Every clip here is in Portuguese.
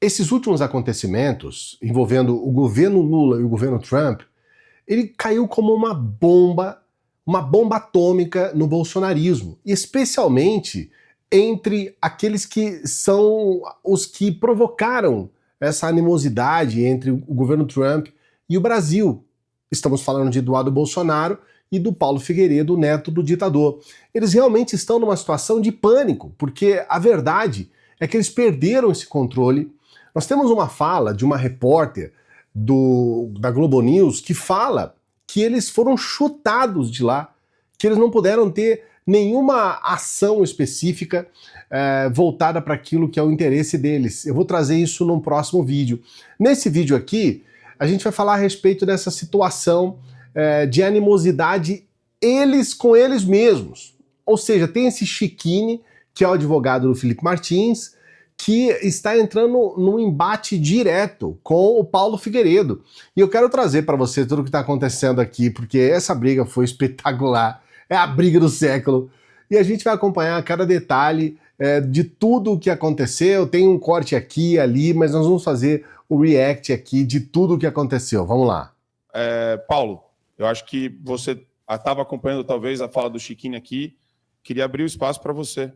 Esses últimos acontecimentos envolvendo o governo Lula e o governo Trump, ele caiu como uma bomba atômica no bolsonarismo, especialmente entre aqueles que são os que provocaram essa animosidade entre o governo Trump e o Brasil. Estamos falando de Eduardo Bolsonaro e do Paulo Figueiredo, neto do ditador. Eles realmente estão numa situação de pânico, porque a verdade é que eles perderam esse controle. Nós temos uma fala de uma repórter da Globo News que fala que eles foram chutados de lá, que eles não puderam ter nenhuma ação específica voltada para aquilo que é o interesse deles. Eu vou trazer isso num próximo vídeo. Nesse vídeo aqui, a gente vai falar a respeito dessa situação de animosidade eles com eles mesmos. Ou seja, tem esse Chiquini, que é o advogado do Felipe Martins, que está entrando num embate direto com o Paulo Figueiredo. E eu quero trazer para você tudo o que está acontecendo aqui, porque essa briga foi espetacular. É a briga do século. E a gente vai acompanhar cada detalhe de tudo o que aconteceu. Tem um corte aqui e ali, mas nós vamos fazer o react aqui de tudo o que aconteceu. Vamos lá. Paulo, eu acho que você estava acompanhando talvez a fala do Chiquinho aqui. Queria abrir o espaço para você.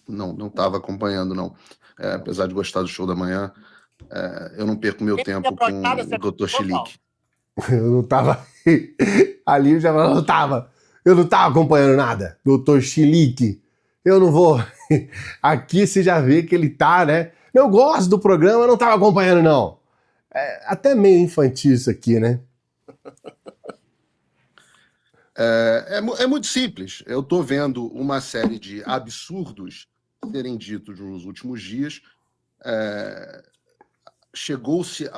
Não estava acompanhando, não. Apesar de gostar do show da manhã, eu não perco meu tempo com o Dr. Chilique. Eu não estava... Ali eu já não estava. Eu não estava acompanhando nada. Dr. Chilique. Eu não vou... Aqui você já vê que ele tá, né? Eu gosto do programa, eu não estava acompanhando, não. Até meio infantil isso aqui, né? É muito simples. Eu estou vendo uma série de absurdos serem ditos nos últimos dias. Chegou-se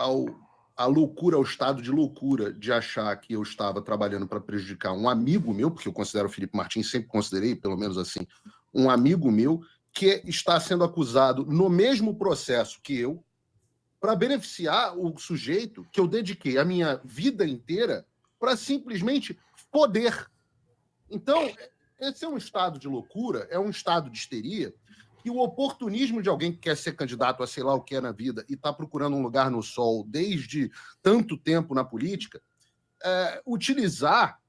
à loucura, ao estado de loucura de achar que eu estava trabalhando para prejudicar um amigo meu, porque eu considero o Felipe Martins, sempre considerei, pelo menos assim, um amigo meu, que está sendo acusado no mesmo processo que eu, para beneficiar o sujeito que eu dediquei a minha vida inteira para simplesmente poder. Então, esse é um estado de loucura, é um estado de histeria, que o oportunismo de alguém que quer ser candidato a sei lá o que é na vida e está procurando um lugar no sol desde tanto tempo na política, utilizar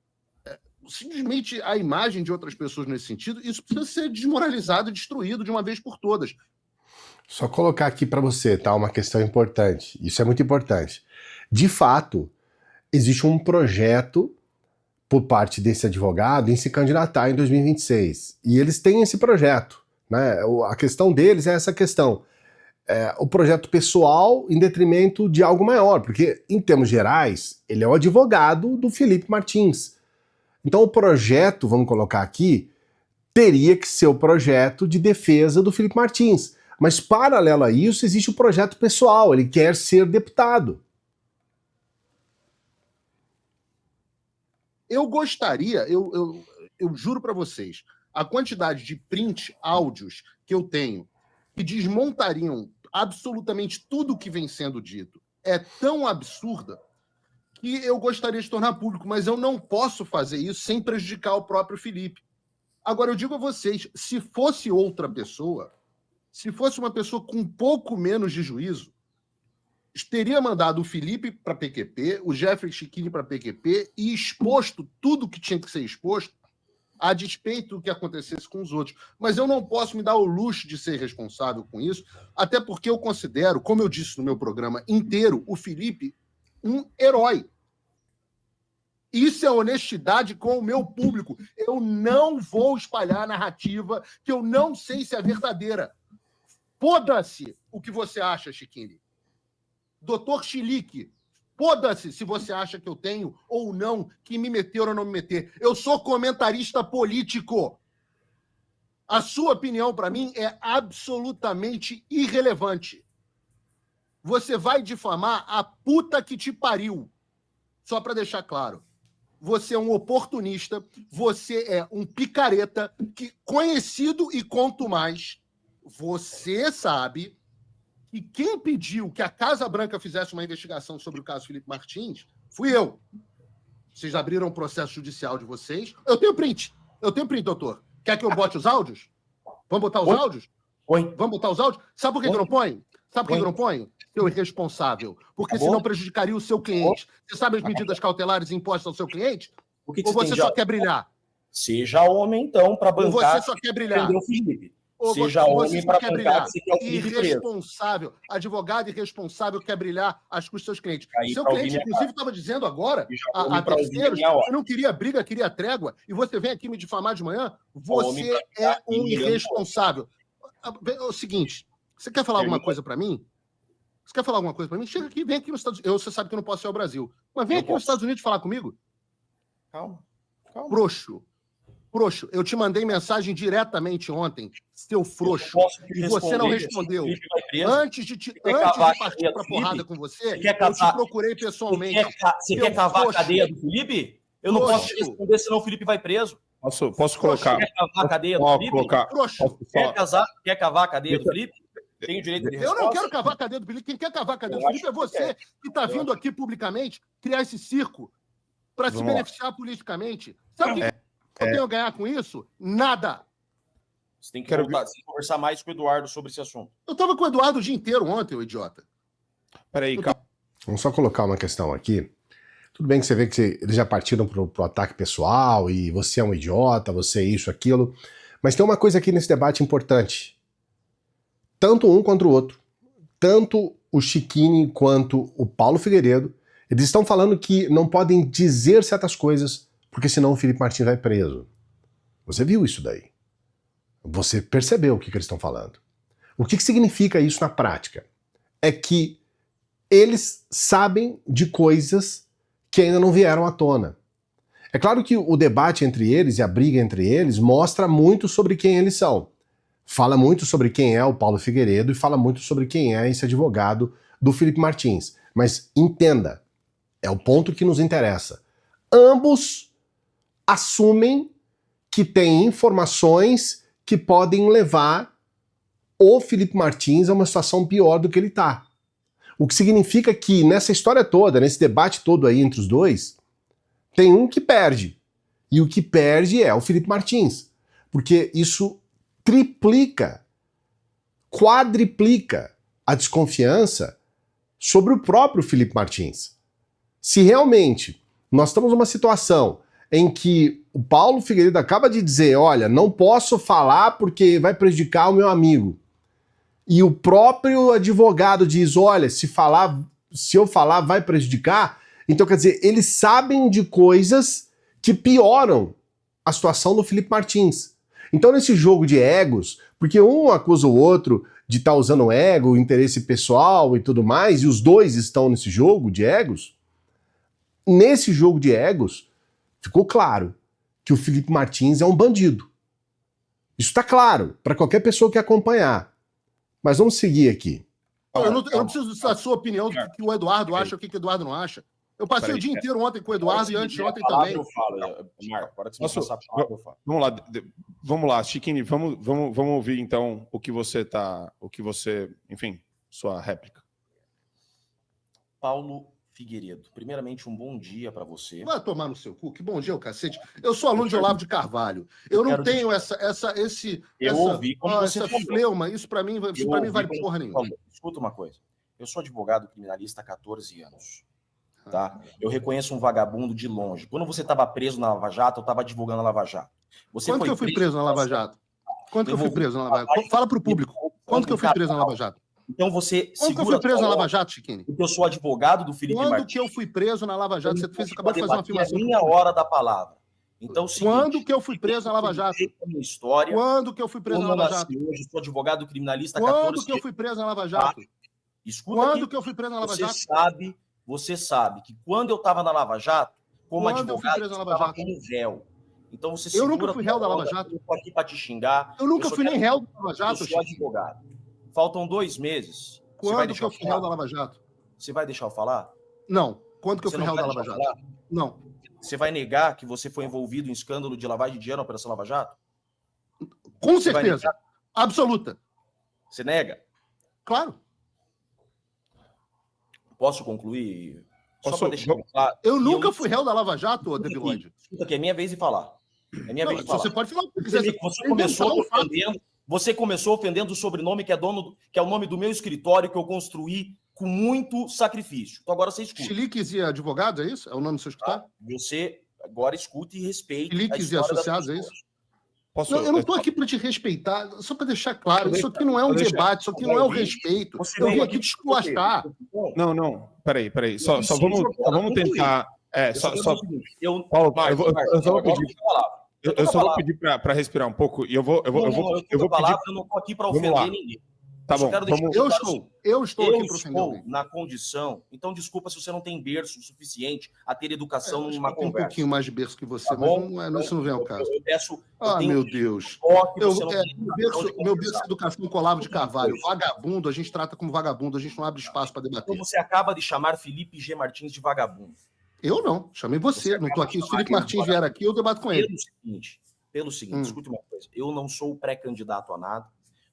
simplesmente a imagem de outras pessoas nesse sentido, isso precisa ser desmoralizado e destruído de uma vez por todas. Só colocar aqui para você, tá? Uma questão importante. Isso é muito importante. De fato, existe um projeto por parte desse advogado em se candidatar em 2026. E eles têm esse projeto, né? A questão deles é essa questão. O projeto pessoal em detrimento de algo maior, porque, em termos gerais, ele é o advogado do Felipe Martins. Então o projeto, vamos colocar aqui, teria que ser o projeto de defesa do Felipe Martins. Mas, paralelo a isso, existe o projeto pessoal, ele quer ser deputado. Eu gostaria, eu juro para vocês, a quantidade de print áudios que eu tenho que desmontariam absolutamente tudo o que vem sendo dito é tão absurda que eu gostaria de tornar público, mas eu não posso fazer isso sem prejudicar o próprio Felipe. Agora, eu digo a vocês, se fosse outra pessoa, se fosse uma pessoa com um pouco menos de juízo, teria mandado o Felipe para PQP, o Jeffrey Chiquini para PQP e exposto tudo que tinha que ser exposto a despeito do que acontecesse com os outros. Mas eu não posso me dar o luxo de ser responsável com isso, até porque eu considero, como eu disse no meu programa inteiro, o Felipe um herói. Isso é honestidade com o meu público. Eu não vou espalhar a narrativa que eu não sei se é verdadeira. Foda-se o que você acha, Chiquini. Doutor Chilique, foda-se se você acha que eu tenho ou não que me meter ou não me meter. Eu sou comentarista político. A sua opinião, para mim, é absolutamente irrelevante. Você vai difamar a puta que te pariu. Só para deixar claro. Você é um oportunista, você é um picareta, que, conhecido e quanto mais, você sabe que quem pediu que a Casa Branca fizesse uma investigação sobre o caso Felipe Martins fui eu. Vocês abriram o processo judicial de vocês. Eu tenho print, doutor. Quer que eu bote os áudios? Vamos botar os áudios? Põe. Vamos botar os áudios? Sabe por que Põe. eu não ponho? Sabe por que Põe. eu não ponho? Seu irresponsável. Porque Acabou. senão prejudicaria o seu cliente. Você sabe as medidas cautelares impostas ao seu cliente? O que Ou você tem só de- quer brilhar? Seja homem, então, para Ou bancar você só quer brilhar? prender o Felipe. Ou Seja você homem só para quer bancar brilhar? que você quer o Felipe preso. Irresponsável. Advogado irresponsável quer brilhar às custas dos seus clientes. Aí, Seu pra cliente, ouvir inclusive, estava dizendo agora Seja a homem pra ouvir terceiros minha hora. que não queria briga, queria trégua, e você vem aqui me difamar de manhã, Homem você pra é ficar um mirando. irresponsável. É o seguinte, você quer falar alguma coisa para mim? Você quer falar alguma coisa para mim? Chega aqui, vem aqui nos Estados Unidos. Você sabe que eu não posso ir ao Brasil. Mas vem Eu aqui nos posso. Estados Unidos falar comigo. Calma. Frouxo. Frouxo. Eu te mandei mensagem diretamente ontem, seu frouxo. E você não respondeu. Antes de partir para porrada com você, eu te procurei pessoalmente. Você quer cavar a cadeia do Felipe? Eu não posso te responder, senão o Felipe vai preso. Posso colocar? Quer cavar a cadeia do Ó, Felipe? colocar. Frouxo. Quer cavar a cadeia do Felipe? Tem o direito de Eu resposta? não quero cavar a cadeia do Felipe. Quem quer cavar a cadeia do Felipe é você, que está vindo aqui publicamente criar esse circo para se beneficiar politicamente. Sabe o que eu tenho a ganhar com isso? Nada. Você tem que voltar, você tem que conversar mais com o Eduardo sobre esse assunto. Eu estava com o Eduardo o dia inteiro ontem, ô idiota. Peraí, calma. Vamos só colocar uma questão aqui. Tudo bem que você vê que eles já partiram pro ataque pessoal e você é um idiota, você é isso, aquilo. Mas tem uma coisa aqui nesse debate importante. Tanto um contra o outro, tanto o Chiquini quanto o Paulo Figueiredo, eles estão falando que não podem dizer certas coisas, porque senão o Felipe Martins vai preso. Você viu isso daí? Você percebeu o que eles estão falando. O que significa isso na prática? É que eles sabem de coisas que ainda não vieram à tona. É claro que o debate entre eles e a briga entre eles mostra muito sobre quem eles são. Fala muito sobre quem é o Paulo Figueiredo e fala muito sobre quem é esse advogado do Felipe Martins. Mas entenda, é o ponto que nos interessa. Ambos assumem que têm informações que podem levar o Felipe Martins a uma situação pior do que ele está. O que significa que nessa história toda, nesse debate todo aí entre os dois, tem um que perde. E o que perde é o Felipe Martins. Porque isso triplica, quadriplica a desconfiança sobre o próprio Felipe Martins. Se realmente nós estamos numa situação em que o Paulo Figueiredo acaba de dizer, olha, não posso falar porque vai prejudicar o meu amigo, e o próprio advogado diz, olha, se eu falar vai prejudicar, então quer dizer, eles sabem de coisas que pioram a situação do Felipe Martins. Então nesse jogo de egos, porque um acusa o outro de estar usando ego, interesse pessoal e tudo mais, e os dois estão nesse jogo de egos, nesse jogo de egos, ficou claro que o Felipe Martins é um bandido. Isso está claro para qualquer pessoa que acompanhar. Mas vamos seguir aqui. Eu não preciso da sua opinião do que o Eduardo acha, o que o Eduardo não acha. Eu passei o dia inteiro ontem com o Eduardo e anteontem também. Eu falo, Marco, agora que você me passar a palavra, eu falo. Vamos lá, Chiquini, vamos ouvir então enfim, sua réplica. Paulo Figueiredo, primeiramente um bom dia para você. Vai tomar no seu cu, que bom dia, o cacete. Eu sou aluno de Olavo de Carvalho. Eu não tenho essa fleuma. Isso para mim vale porra nenhuma. Escuta uma coisa. Eu sou advogado criminalista há 14 anos. Tá? Eu reconheço um vagabundo de longe. Quando você estava preso na Lava Jato, eu estava advogando a Lava Jato. Quando que eu fui preso na Lava Jato? Quando que eu fui preso na Lava Jato? Fala para o público. Quando que eu fui preso na Lava Jato? Então você Quando que eu fui preso na Lava Jato, Chiquini? Porque eu sou advogado do Felipe Martins. Quando que eu fui preso na Lava Jato? Você acabou de fazer uma afirmação. É a minha hora da palavra. Então, quando que eu fui preso na Lava Jato? História. Quando que eu fui preso na Lava Jato? Hoje sou advogado criminalista há 14 anos. Quando que eu fui preso na Lava Jato? Escuta quando que eu fui preso na Lava Jato? Você sabe que quando eu estava na Lava Jato, como quando advogado, eu fui preso na Lava Jato? Como réu. Então você eu nunca fui réu da Lava Jato. Eu tô aqui para te xingar. Eu nunca fui nem réu da Lava Jato. Eu sou advogado. Faltam 2 meses. Quando que eu fui réu da Lava Jato? Você vai deixar eu falar? Não. Quando que eu fui réu da Lava Jato? Não. Você vai negar que você foi envolvido em escândalo de lavagem de dinheiro na Operação Lava Jato? Com certeza. Absoluta. Você nega? Claro. Posso concluir? Só para deixar claro. Eu nunca fui réu da Lava Jato, Debiloide. Escuta aqui, é minha vez de falar. É minha vez de falar. Você pode falar o que quiser. Você começou ofendendo o sobrenome que é o nome do meu escritório que eu construí com muito sacrifício. Então agora você escuta. Chiliques e Advogados, é isso? É o nome do seu escritório? Você agora escute e respeite Chiliques e Associados, é isso? Posso, Não, eu não estou aqui para te respeitar, só para deixar claro, isso aqui não é um debate, isso aqui não é o respeito. Eu vim aqui te esculachar. Não, peraí. Só vamos tentar. Paulo, eu só vou pedir. Eu só vou pedir para respirar um pouco e eu vou pedir. Eu não estou aqui para ofender ninguém. Tá bom. Eu estou aqui para ofender alguém. Na condição. Então, desculpa se você não tem berço suficiente a ter educação numa Eu tenho conversa. um pouquinho mais de berço que você, Tá mas isso não vem ao caso. Eu peço. Meu Deus. Meu berço é educação com Olavo de Carvalho. Vagabundo, a gente trata como vagabundo, a gente não abre espaço para debater. Então você acaba de chamar Felipe G. Martins de vagabundo. Eu não, chamei você. Não estou aqui. Se o Felipe Martins vier aqui, eu debato com ele. Pelo seguinte, escute uma coisa. Eu não sou pré-candidato a nada.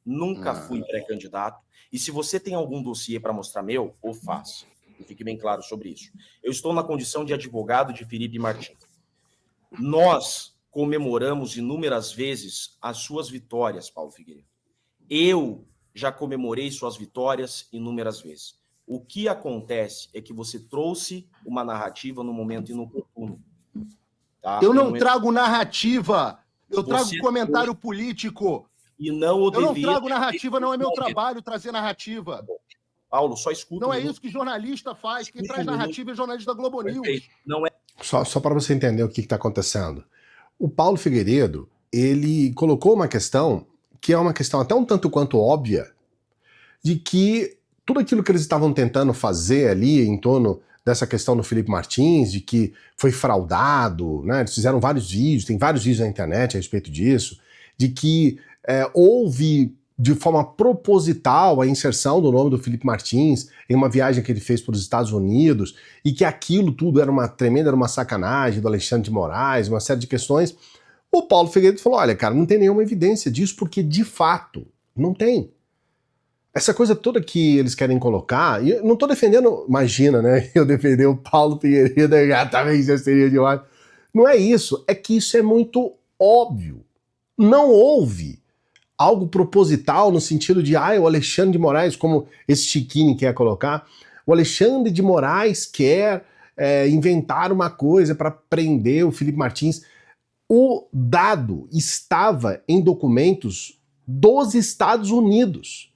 Nunca fui pré-candidato. E se você tem algum dossiê para mostrar meu, o faça. E fique bem claro sobre isso. Eu estou na condição de advogado de Felipe Martins. Nós comemoramos inúmeras vezes as suas vitórias, Paulo Figueiredo. Eu já comemorei suas vitórias inúmeras vezes. O que acontece é que você trouxe uma narrativa no momento inoportuno. Tá? Eu não trago narrativa. Eu trago comentário político. E não o eu não trago narrativa, não é meu trabalho trazer narrativa. Paulo, só escuta. Não é isso que jornalista faz. Quem traz narrativa é jornalista da Globo News. Não é. Só para você entender o que está acontecendo. O Paulo Figueiredo, ele colocou uma questão que é uma questão até um tanto quanto óbvia, de que tudo aquilo que eles estavam tentando fazer ali em torno dessa questão do Felipe Martins, de que foi fraudado, né? Eles fizeram vários vídeos, tem vários vídeos na internet a respeito disso, de que houve de forma proposital a inserção do nome do Felipe Martins em uma viagem que ele fez para os Estados Unidos e que aquilo tudo era uma sacanagem do Alexandre de Moraes, uma série de questões. O Paulo Figueiredo falou, olha, cara, não tem nenhuma evidência disso porque, de fato, não tem. Essa coisa toda que eles querem colocar, e eu não estou defendendo, imagina, né, eu defender o Paulo Figueiredo, também já seria demais. Não é isso, é que isso é muito óbvio. Não houve algo proposital no sentido de, o Alexandre de Moraes, como esse Chiquini quer colocar, o Alexandre de Moraes quer inventar uma coisa para prender o Felipe Martins. O dado estava em documentos dos Estados Unidos.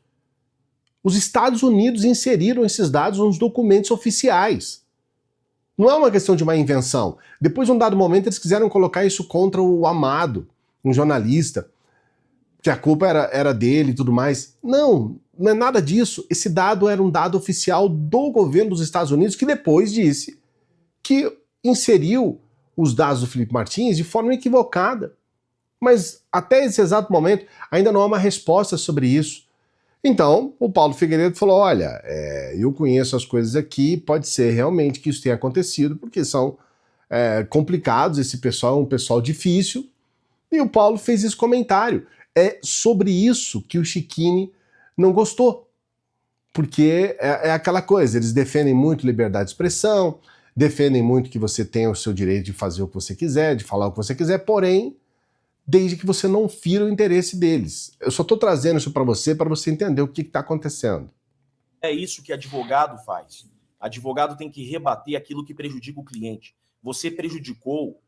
Os Estados Unidos inseriram esses dados nos documentos oficiais. Não é uma questão de uma invenção. Depois, de um dado momento, eles quiseram colocar isso contra o Amado, um jornalista, que a culpa era dele e tudo mais. Não é nada disso. Esse dado era um dado oficial do governo dos Estados Unidos, que depois disse que inseriu os dados do Felipe Martins de forma equivocada. Mas até esse exato momento ainda não há uma resposta sobre isso. Então, o Paulo Figueiredo falou, olha, eu conheço as coisas aqui, pode ser realmente que isso tenha acontecido, porque são complicados, esse pessoal é um pessoal difícil, e o Paulo fez esse comentário. É sobre isso que o Chiquini não gostou. Porque é aquela coisa, eles defendem muito liberdade de expressão, defendem muito que você tenha o seu direito de fazer o que você quiser, de falar o que você quiser, porém, desde que você não fira o interesse deles. Eu só estou trazendo isso para você entender o que está acontecendo. É isso que advogado faz. Advogado tem que rebater aquilo que prejudica o cliente. Você prejudicou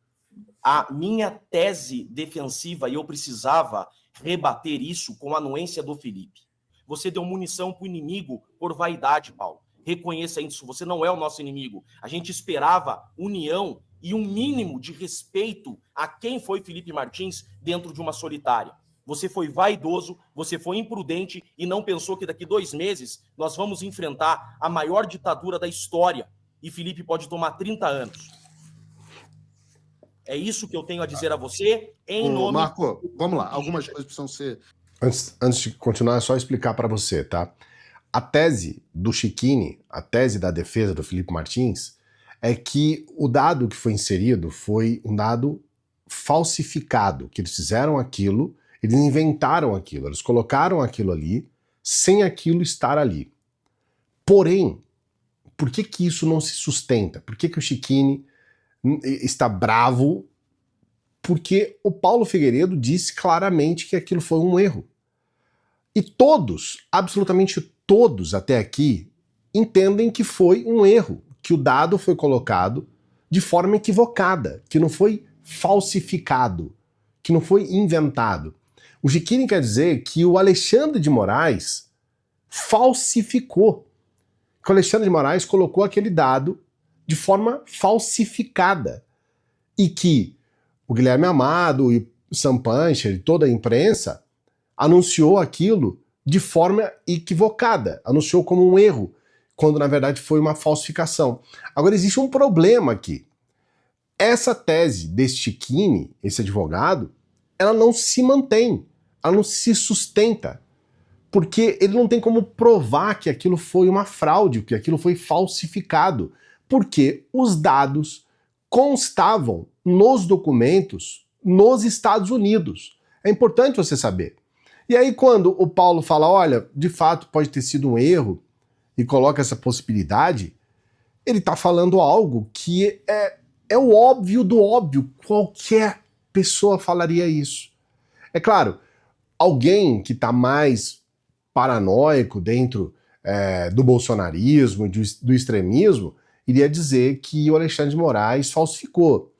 a minha tese defensiva e eu precisava rebater isso com a anuência do Felipe. Você deu munição para o inimigo por vaidade, Paulo. Reconheça isso, você não é o nosso inimigo. A gente esperava união e um mínimo de respeito a quem foi Felipe Martins dentro de uma solitária. Você foi vaidoso, você foi imprudente e não pensou que daqui 2 meses nós vamos enfrentar a maior ditadura da história e Felipe pode tomar 30 anos. É isso que eu tenho a dizer a você em nome... Marco, vamos lá. Algumas coisas precisam ser... Antes de continuar, é só explicar para você, tá? A tese do Chiquini, a tese da defesa do Felipe Martins, é que o dado que foi inserido foi um dado falsificado, que eles fizeram aquilo, eles inventaram aquilo, eles colocaram aquilo ali, sem aquilo estar ali. Porém, por que que isso não se sustenta? Por que que o Chiquini está bravo? Porque o Paulo Figueiredo disse claramente que aquilo foi um erro. E todos, absolutamente todos até aqui, entendem que foi um erro, que o dado foi colocado de forma equivocada, que não foi falsificado, que não foi inventado. O Giquini quer dizer que o Alexandre de Moraes falsificou, que o Alexandre de Moraes colocou aquele dado de forma falsificada e que o Guilherme Amado e o Sam Puncher e toda a imprensa anunciou aquilo de forma equivocada, anunciou como um erro, quando na verdade foi uma falsificação. Agora existe um problema aqui. Essa tese desse Giquini, esse advogado, ela não se mantém, ela não se sustenta, porque ele não tem como provar que aquilo foi uma fraude, que aquilo foi falsificado, porque os dados constavam nos documentos nos Estados Unidos. É importante você saber. E aí quando o Paulo fala, olha, de fato pode ter sido um erro, e coloca essa possibilidade, ele está falando algo que é o óbvio do óbvio. Qualquer pessoa falaria isso. É claro, alguém que está mais paranoico dentro do bolsonarismo, do extremismo, iria dizer que o Alexandre de Moraes falsificou.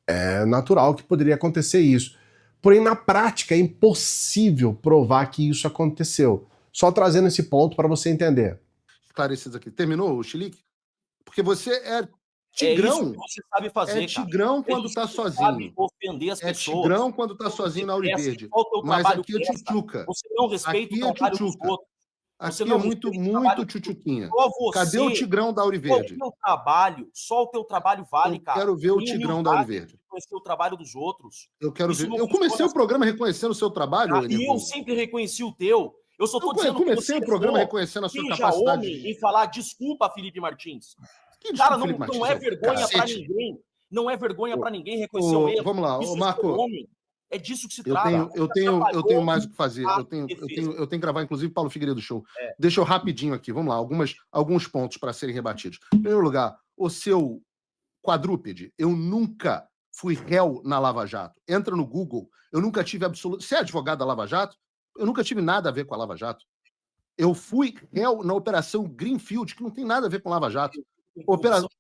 É natural que poderia acontecer isso. Porém, na prática, é impossível provar que isso aconteceu. Só trazendo esse ponto para você entender. Esclarecido aqui. Terminou o chilique? Porque você é tigrão. É isso que você sabe fazer, é tigrão cara. quando tá sozinho. Ofender as pessoas. É tigrão quando tá sozinho na Auriverde. Mas aqui é tchutchuca. Você não respeita o trabalho dos outros. Aqui é muito tchutchuquinha. Cadê o tigrão da Auriverde? Só o teu trabalho vale, cara. Eu quero ver o tigrão da Auriverde. Conhecer o trabalho dos outros. Eu quero ver. Eu comecei o programa reconhecendo o seu trabalho. E eu sempre reconheci o teu. Eu só tô dizendo que eu comecei o programa reconhecendo a sua capacidade. Homem em falar desculpa, Felipe Martins. Cara, não é vergonha para ninguém. Não é vergonha para ninguém reconhecer o erro. Vamos lá, o Marco. É disso que se trata. Eu tenho mais o que fazer. Eu tenho que gravar, inclusive, Paulo Figueiredo Show. Deixa eu rapidinho aqui. Vamos lá, alguns pontos para serem rebatidos. Em primeiro lugar, o seu quadrúpede. Eu nunca fui réu na Lava Jato. Entra no Google. Eu nunca tive absoluto. Você é advogado da Lava Jato? Eu nunca tive nada a ver com a Lava Jato. Eu fui réu na Operação Greenfield, que não tem nada a ver com Lava Jato.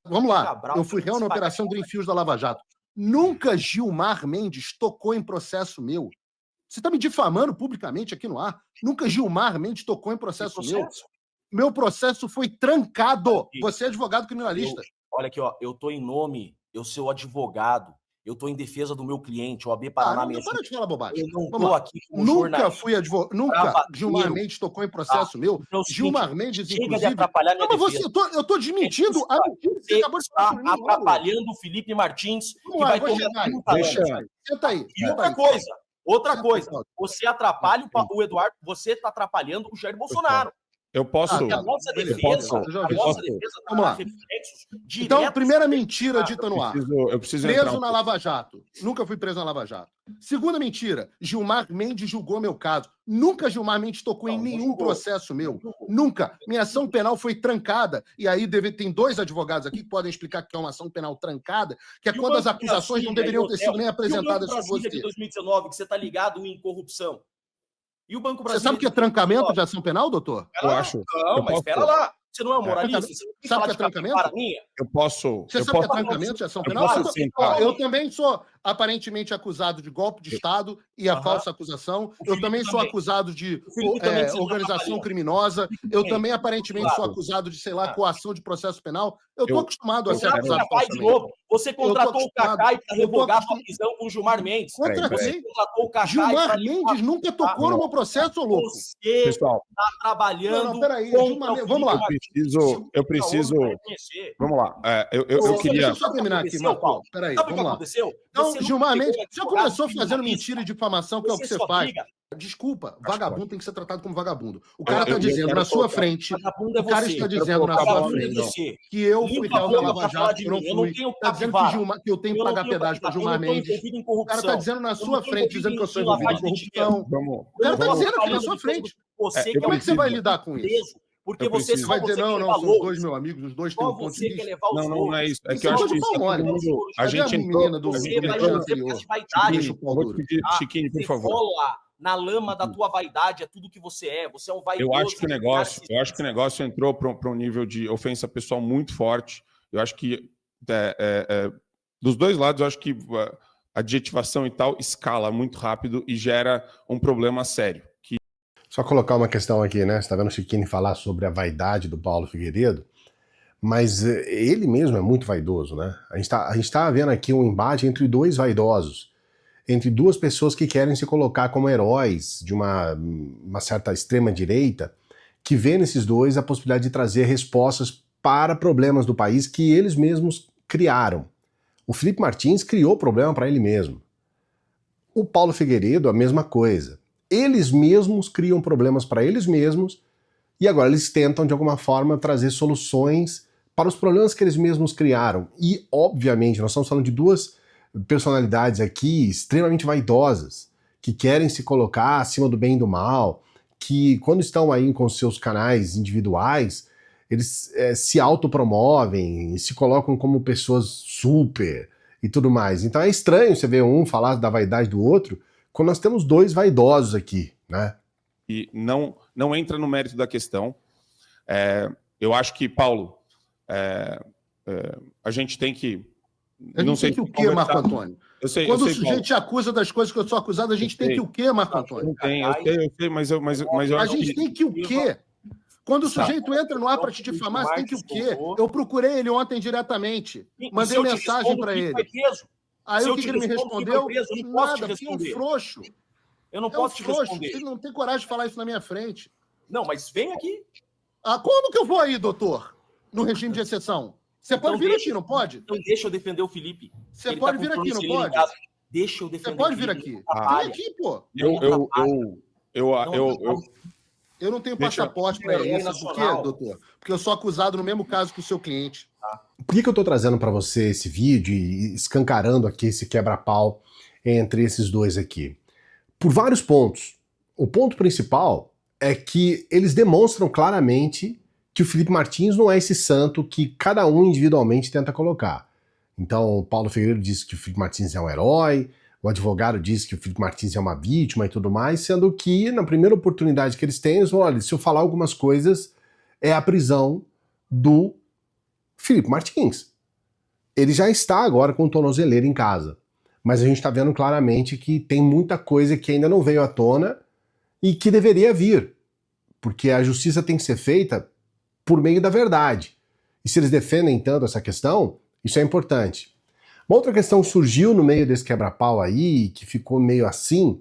Vamos lá. Eu fui réu na Operação Greenfield da Lava Jato. Nunca Gilmar Mendes tocou em processo meu. Você está me difamando publicamente aqui no ar. Nunca Gilmar Mendes tocou em processo meu. Meu processo foi trancado. Você é advogado criminalista. Olha aqui, ó. Eu tô em nome, eu sou advogado. Eu estou em defesa do meu cliente, o AB Paraná. Não para de falar bobagem. Eu não estou aqui como nunca fui advogado. Nunca Gilmar Mendes tocou em processo meu. Gilmar Mendes, inclusive. Chega de atrapalhar minha defesa. Eu estou desmentindo a mentira que você acabou de falar. Está atrapalhando o Felipe Martins. Senta aí. E outra coisa. Você atrapalha o Eduardo, você está atrapalhando o Jair Bolsonaro. Eu posso. A nossa defesa Vamos lá. Então, primeira mentira dita no ar. Eu preciso preso na Lava Jato. Nunca fui preso na Lava Jato. Segunda mentira. Gilmar Mendes julgou meu caso. Nunca Gilmar Mendes tocou em nenhum processo meu. Nunca. Minha ação penal foi trancada. E aí tem dois advogados aqui que podem explicar que é uma ação penal trancada, que é quando as acusações não deveriam ter sido nem apresentadas por você. De 2019, que você está ligado em corrupção. E o Banco Brasileiro... Você sabe o que é trancamento de ação penal, doutor? Eu acho. Não, mas espera lá. Você não é um moralista? Você sabe o que é trancamento? Eu posso. Você sabe o que é trancamento de ação penal? Eu também sou aparentemente acusado de golpe de Estado e a falsa acusação. Eu também sou acusado de organização criminosa. Eu também aparentemente sou acusado de, sei lá, coação de processo penal. Eu estou acostumado a ser acusado de novo. Você contratou o Cacai para revogar sua prisão com o Gilmar Mendes. Você contratou o Cacai. Gilmar Mendes nunca tocou no meu processo, louco. Você está trabalhando. Não, peraí. Vamos lá. Eu preciso. Vamos lá. Eu queria. Deixa eu só terminar aqui, Marco. Peraí, vamos lá. Então, Gilmar Mendes, já começou fazendo mentira e difamação, que é o que você faz. Desculpa, vagabundo tem que ser tratado como vagabundo. O cara está dizendo na sua frente. O cara está dizendo na sua frente que eu fui réu da Lava Jato, eu não fui. Está dizendo que eu tenho que pagar pedágio para Gilmar Mendes. O cara está dizendo na sua frente, dizendo que eu sou envolvido em corrupção. O cara está dizendo aqui na sua frente. Como é que você vai lidar com isso? Porque você vai dizer, não, são os dois meus amigos, os dois têm um ponto de vista. Não é isso. É que eu acho que a gente entrou... Chiquinho, por favor. na lama da tua vaidade, é tudo que você é. Você é um vaidoso. Eu acho que o negócio entrou para um nível de ofensa pessoal muito forte. Eu acho que dos dois lados, eu acho que a adjetivação e tal escala muito rápido e gera um problema sério. Só colocar uma questão aqui, né? Você está vendo o Cecchini falar sobre a vaidade do Paulo Figueiredo, mas ele mesmo é muito vaidoso, né? A gente tá vendo aqui um embate entre dois vaidosos, entre duas pessoas que querem se colocar como heróis de uma certa extrema-direita, que vê nesses dois a possibilidade de trazer respostas para problemas do país que eles mesmos criaram. O Felipe Martins criou problema para ele mesmo. O Paulo Figueiredo, a mesma coisa. Eles mesmos criam problemas para eles mesmos e agora eles tentam, de alguma forma, trazer soluções para os problemas que eles mesmos criaram. E, obviamente, nós estamos falando de duas personalidades aqui extremamente vaidosas, que querem se colocar acima do bem e do mal, que quando estão aí com seus canais individuais, eles se autopromovem, se colocam como pessoas super e tudo mais. Então é estranho você ver um falar da vaidade do outro, quando nós temos dois vaidosos aqui, né? E não entra no mérito da questão. Eu acho que, Paulo, a gente tem que... A gente tem que o quê, Marco Antônio? Quando o sujeito te acusa das coisas que eu sou acusado, a gente tem que o quê, Marco Antônio? Eu sei, mas eu a gente tem que o quê? Quando o sujeito entra no ar para te difamar, você tem que o quê? Eu procurei ele ontem diretamente, mandei mensagem para ele. Aí o que ele me respondeu? Nada, porque é um frouxo. Eu não posso te responder. Ele não tem coragem de falar isso na minha frente. Não, mas vem aqui. Quando que eu vou aí, doutor? No regime de exceção? Você pode vir aqui, não pode? Então deixa eu defender o Felipe. Você pode vir aqui, não pode? Deixa eu defender. Você pode vir aqui. Vem aqui, pô. Eu não tenho passaporte para isso. Por quê, doutor? Porque eu sou acusado no mesmo caso que o seu cliente. Por que eu estou trazendo para você esse vídeo e escancarando aqui esse quebra-pau entre esses dois aqui? Por vários pontos. O ponto principal é que eles demonstram claramente que o Felipe Martins não é esse santo que cada um individualmente tenta colocar. Então, o Paulo Figueiredo diz que o Felipe Martins é um herói, o advogado diz que o Felipe Martins é uma vítima e tudo mais, sendo que, na primeira oportunidade que eles têm, eles falam, olha, se eu falar algumas coisas, é a prisão do Felipe Martins. Ele já está agora com o tornozeleiro em casa, mas a gente está vendo claramente que tem muita coisa que ainda não veio à tona e que deveria vir, porque a justiça tem que ser feita por meio da verdade. E se eles defendem tanto essa questão, isso é importante. Uma outra questão que surgiu no meio desse quebra-pau aí, que ficou meio assim,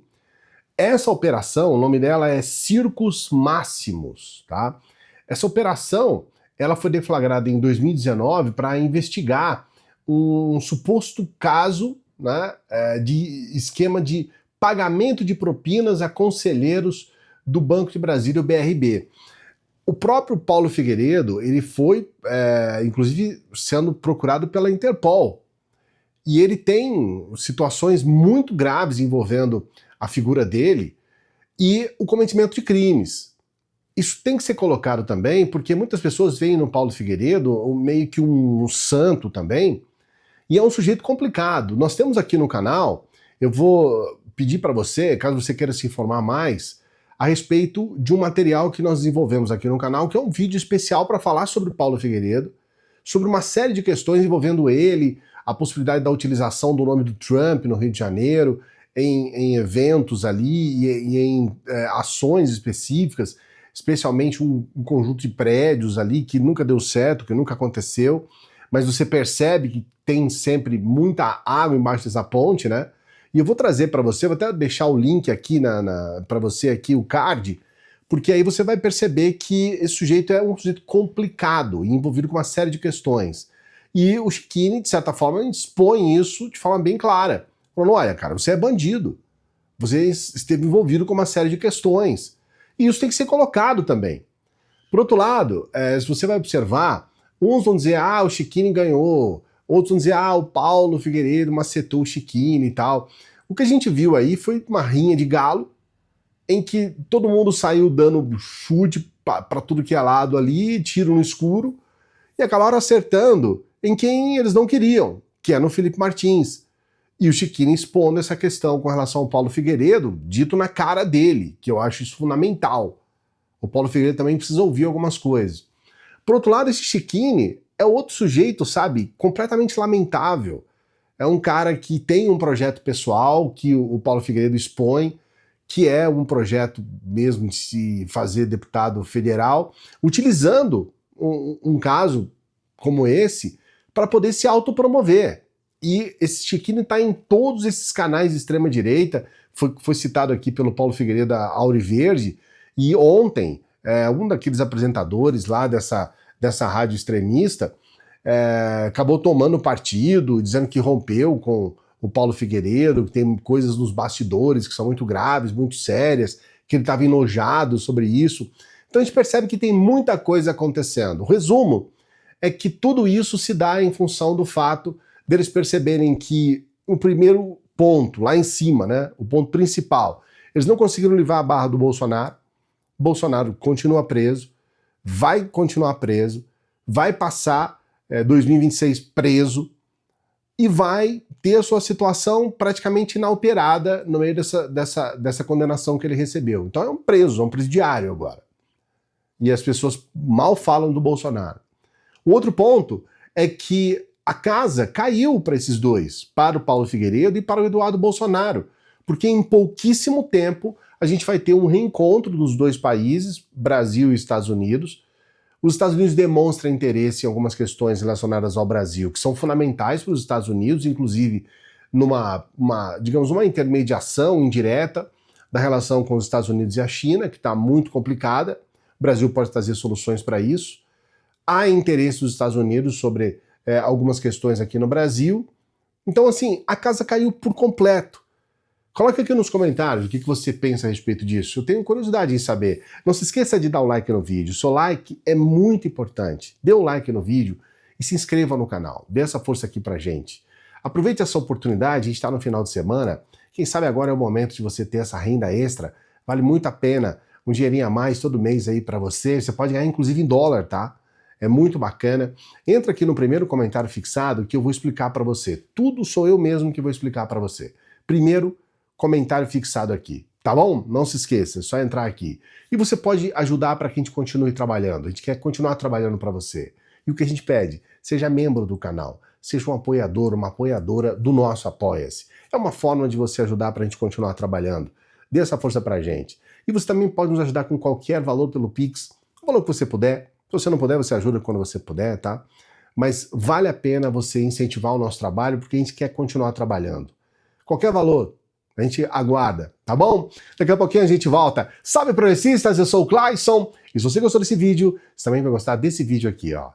essa operação, o nome dela é Circus Máximos, tá? Essa operação, ela foi deflagrada em 2019 para investigar um suposto caso, né, de esquema de pagamento de propinas a conselheiros do Banco de Brasília, o BRB. O próprio Paulo Figueiredo, ele foi, inclusive, sendo procurado pela Interpol. E ele tem situações muito graves envolvendo a figura dele e o cometimento de crimes. Isso tem que ser colocado também, porque muitas pessoas veem no Paulo Figueiredo meio que um santo também, e é um sujeito complicado. Nós temos aqui no canal, eu vou pedir para você, caso você queira se informar mais, a respeito de um material que nós desenvolvemos aqui no canal, que é um vídeo especial para falar sobre o Paulo Figueiredo, sobre uma série de questões envolvendo ele, a possibilidade da utilização do nome do Trump no Rio de Janeiro, em eventos ali e em ações específicas, especialmente um conjunto de prédios ali que nunca deu certo, que nunca aconteceu, mas você percebe que tem sempre muita água embaixo dessa ponte, né? E eu vou trazer para você, vou até deixar o link aqui para você, aqui o card, porque aí você vai perceber que esse sujeito é um sujeito complicado e envolvido com uma série de questões. E o Cecchini, de certa forma, expõe isso de forma bem clara. Falando, olha, cara, você é bandido. Você esteve envolvido com uma série de questões. E isso tem que ser colocado também. Por outro lado, se você vai observar, uns vão dizer, o Cecchini ganhou. Outros vão dizer, o Paulo Figueiredo macetou o Cecchini e tal. O que a gente viu aí foi uma rinha de galo, em que todo mundo saiu dando chute para tudo que é lado ali, tiro no escuro, e acabaram acertando em quem eles não queriam, que é no Felipe Martins. E o Chiquini expondo essa questão com relação ao Paulo Figueiredo, dito na cara dele, que eu acho isso fundamental. O Paulo Figueiredo também precisa ouvir algumas coisas. Por outro lado, esse Chiquini é outro sujeito, sabe, completamente lamentável. É um cara que tem um projeto pessoal que o Paulo Figueiredo expõe, que é um projeto mesmo de se fazer deputado federal, utilizando um caso como esse para poder se autopromover. E esse Chiquini está em todos esses canais de extrema-direita, foi citado aqui pelo Paulo Figueiredo da Auriverde, e ontem, um daqueles apresentadores lá dessa rádio extremista acabou tomando partido, dizendo que rompeu com o Paulo Figueiredo, que tem coisas nos bastidores que são muito graves, muito sérias, que ele estava enojado sobre isso. Então a gente percebe que tem muita coisa acontecendo. O resumo é que tudo isso se dá em função do fato deles perceberem que o primeiro ponto, lá em cima, né, o ponto principal, eles não conseguiram livrar a barra do Bolsonaro. Bolsonaro continua preso, vai continuar preso, vai passar 2026 preso e vai ter a sua situação praticamente inalterada no meio dessa condenação que ele recebeu. Então é um preso, é um presidiário agora. E as pessoas mal falam do Bolsonaro. O outro ponto é que a casa caiu para esses dois, para o Paulo Figueiredo e para o Eduardo Bolsonaro, porque em pouquíssimo tempo a gente vai ter um reencontro dos dois países, Brasil e Estados Unidos. Os Estados Unidos demonstram interesse em algumas questões relacionadas ao Brasil, que são fundamentais para os Estados Unidos, inclusive digamos, uma intermediação indireta da relação com os Estados Unidos e a China, que está muito complicada. O Brasil pode trazer soluções para isso. Há interesse dos Estados Unidos sobre algumas questões aqui no Brasil. Então, assim, a casa caiu por completo. Coloque aqui nos comentários o que você pensa a respeito disso. Eu tenho curiosidade em saber. Não se esqueça de dar o like no vídeo. Seu like é muito importante. Dê um like no vídeo e se inscreva no canal. Dê essa força aqui pra gente. Aproveite essa oportunidade, a gente está no final de semana. Quem sabe agora é o momento de você ter essa renda extra. Vale muito a pena. Um dinheirinho a mais todo mês aí pra você. Você pode ganhar inclusive em dólar, tá? É muito bacana. Entra aqui no primeiro comentário fixado que eu vou explicar pra você. Tudo sou eu mesmo que vou explicar pra você. Primeiro, comentário fixado aqui, tá bom? Não se esqueça, é só entrar aqui. E você pode ajudar para que a gente continue trabalhando. A gente quer continuar trabalhando para você. E o que a gente pede? Seja membro do canal, seja um apoiador, uma apoiadora do nosso Apoia-se. É uma forma de você ajudar para a gente continuar trabalhando. Dê essa força para a gente. E você também pode nos ajudar com qualquer valor pelo Pix, o valor que você puder. Se você não puder, você ajuda quando você puder, tá? Mas vale a pena você incentivar o nosso trabalho, porque a gente quer continuar trabalhando. Qualquer valor, a gente aguarda, tá bom? Daqui a pouquinho a gente volta. Salve, progressistas! Eu sou o Clayson. E se você gostou desse vídeo, você também vai gostar desse vídeo aqui, ó.